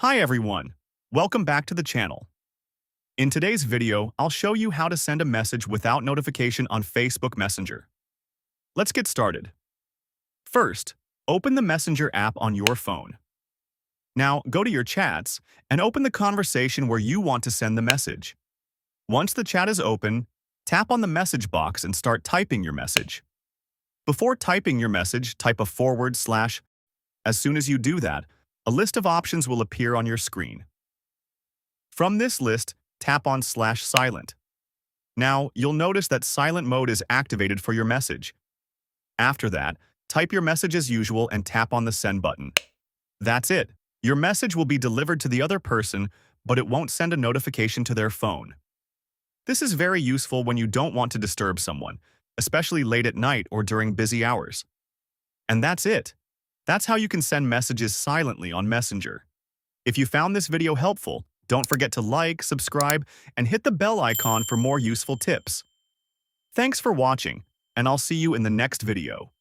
Hi everyone, welcome back to the channel. In today's video, I'll show you how to send a message without notification on Facebook Messenger. Let's get started. First, open the Messenger app on your phone. Now, go to your chats and open the conversation where you want to send the message. Once the chat is open, tap on the message box and start typing your message. Before typing your message, type a /. As soon as you do that, a list of options will appear on your screen. From this list, tap on /silent. Now, you'll notice that silent mode is activated for your message. After that, type your message as usual and tap on the send button. That's it. Your message will be delivered to the other person, but it won't send a notification to their phone. This is very useful when you don't want to disturb someone, especially late at night or during busy hours. And that's it. That's how you can send messages silently on Messenger. If you found this video helpful, don't forget to like, subscribe, and hit the bell icon for more useful tips. Thanks for watching, and I'll see you in the next video.